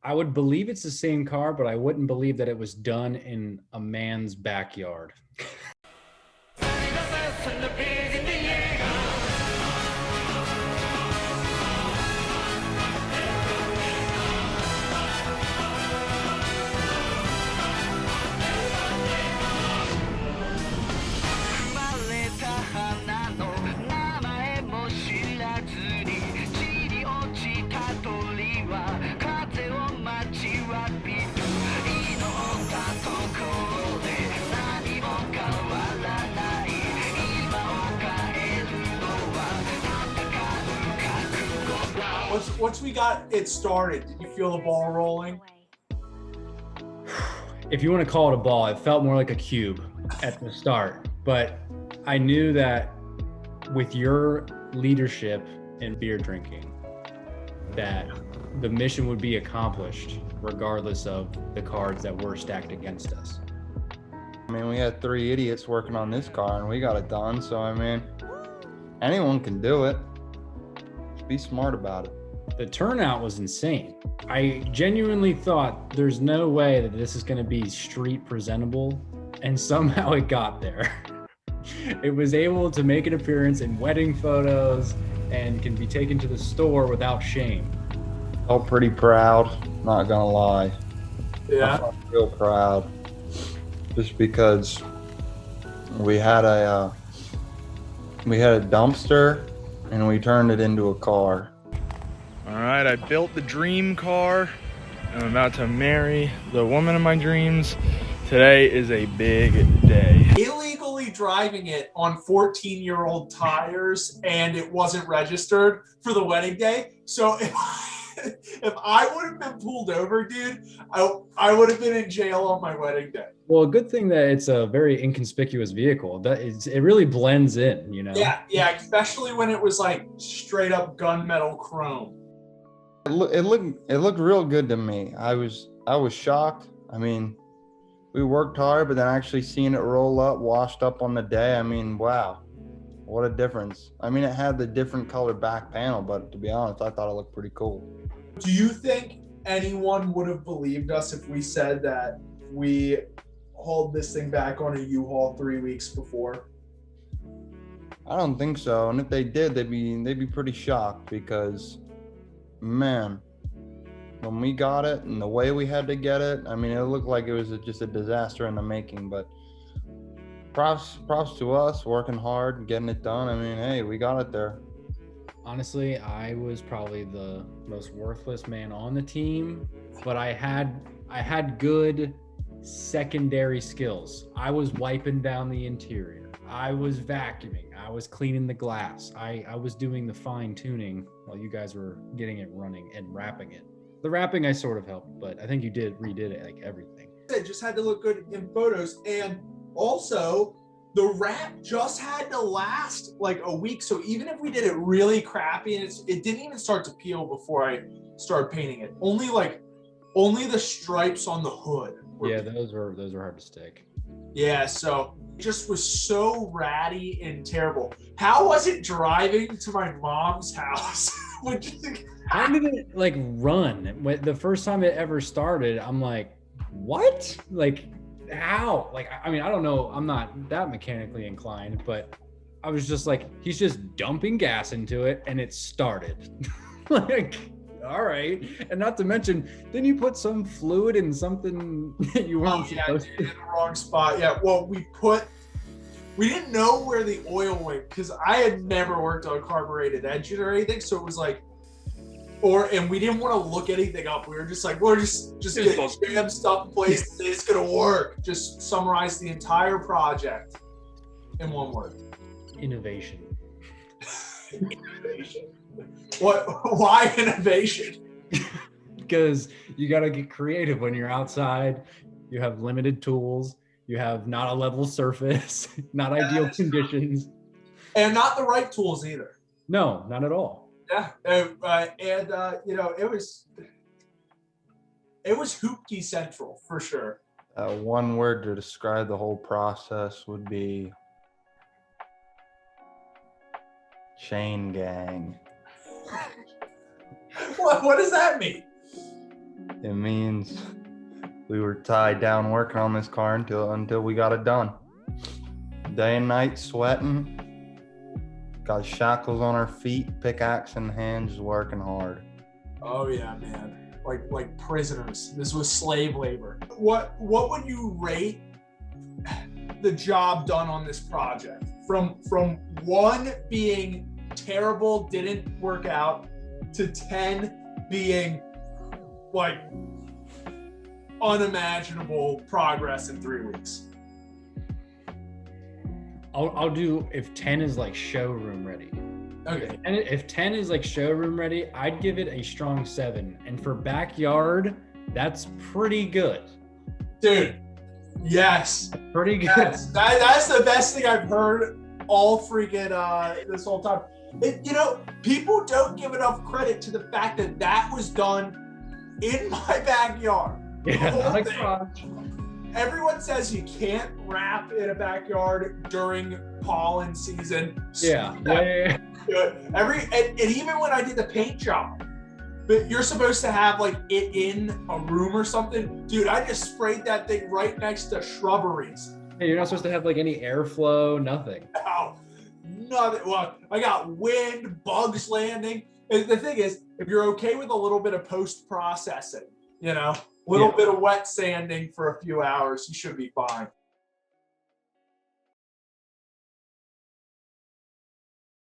I would believe it's the same car, but I wouldn't believe that it was done in a man's backyard. Once we got it started, did you feel the ball rolling? If you want to call it a ball, it felt more like a cube at the start. But I knew that with your leadership in beer drinking, that the mission would be accomplished regardless of the cards that were stacked against us. I mean, we had 3 idiots working on this car and we got it done. So, I mean, anyone can do it. Just be smart about it. The turnout was insane. I genuinely thought there's no way that this is going to be street presentable, and somehow it got there. It was able to make an appearance in wedding photos and can be taken to the store without shame. Felt pretty proud, not gonna lie. Yeah. I feel proud just because we had a dumpster and we turned it into a car. All right, I built the dream car. I'm about to marry the woman of my dreams. Today is a big day. Illegally driving it on 14-year-old tires, and it wasn't registered for the wedding day. So if I would have been pulled over, dude, I would have been in jail on my wedding day. Well, a good thing that it's a very inconspicuous vehicle. It really blends in, you know? Yeah, especially when it was like straight up gunmetal chrome. It looked real good to me. I was shocked. I mean, we worked hard, but then actually seeing it roll up, washed up on the day, I mean, wow, what a difference. I mean, it had the different color back panel, but to be honest, I thought it looked pretty cool. Do you think anyone would have believed us if we said that we hauled this thing back on a U-Haul 3 weeks before? I don't think so. And if they did, they'd be pretty shocked because, man, when we got it and the way we had to get it, I mean, it looked like it was just a disaster in the making. But props to us working hard and getting it done. I mean, hey, we got it there. Honestly, I was probably the most worthless man on the team, but I had good secondary skills. I was wiping down the interior. I was vacuuming. I was cleaning the glass. I was doing the fine tuning while you guys were getting it running and wrapping it. The wrapping I sort of helped, but I think you redid it, like everything. It just had to look good in photos, and also the wrap just had to last like a week. So even if we did it really crappy and it didn't even start to peel before I started painting it. Only the stripes on the hood. Yeah, those were hard to stick. Yeah, so it just was so ratty and terrible. How was it driving to my mom's house? How did it like run? The first time it ever started, I'm like, what? Like, how? Like, I mean, I don't know. I'm not that mechanically inclined, but I was just like, he's just dumping gas into it and it started. Like, all right. And not to mention, then you put some fluid in something that you weren't supposed to. In the wrong spot. Yeah, well, we didn't know where the oil went because I had never worked on a carbureted engine or anything. So it was like, and we didn't want to look anything up. We were just like, we're just getting damn stuff in place. It's going to work. Just summarize the entire project in one word. Innovation. Innovation. What? Why innovation? Because you got to get creative when you're outside. You have limited tools. You have not a level surface, not ideal conditions. And not the right tools either. No, not at all. Yeah, you know, it was hoopty central for sure. One word to describe the whole process would be chain gang. What does that mean? It means we were tied down working on this car until we got it done. Day and night sweating. Got shackles on our feet, pickaxe in hand, just working hard. Oh yeah, man. Like prisoners. This was slave labor. What would you rate the job done on this project? From 1 being terrible, didn't work out, to 10 being like unimaginable progress in 3 weeks. I'll do if 10 is like showroom ready. Okay. And if 10 is like showroom ready, I'd give it a strong 7. And for backyard, that's pretty good. Dude, yes. Pretty good. That's the best thing I've heard all freaking this whole time. People don't give enough credit to the fact that was done in my backyard. Yeah, The whole not a thing. garage. Everyone says you can't wrap in a backyard during pollen season. Yeah. And even when I did the paint job, but you're supposed to have like it in a room or something. Dude, I just sprayed that thing right next to shrubberies. Hey, you're not supposed to have like any airflow, nothing. Oh, nothing. Well, I got wind, bugs landing. And the thing is, if you're okay with a little bit of post-processing, little bit of wet sanding for a few hours, you should be fine.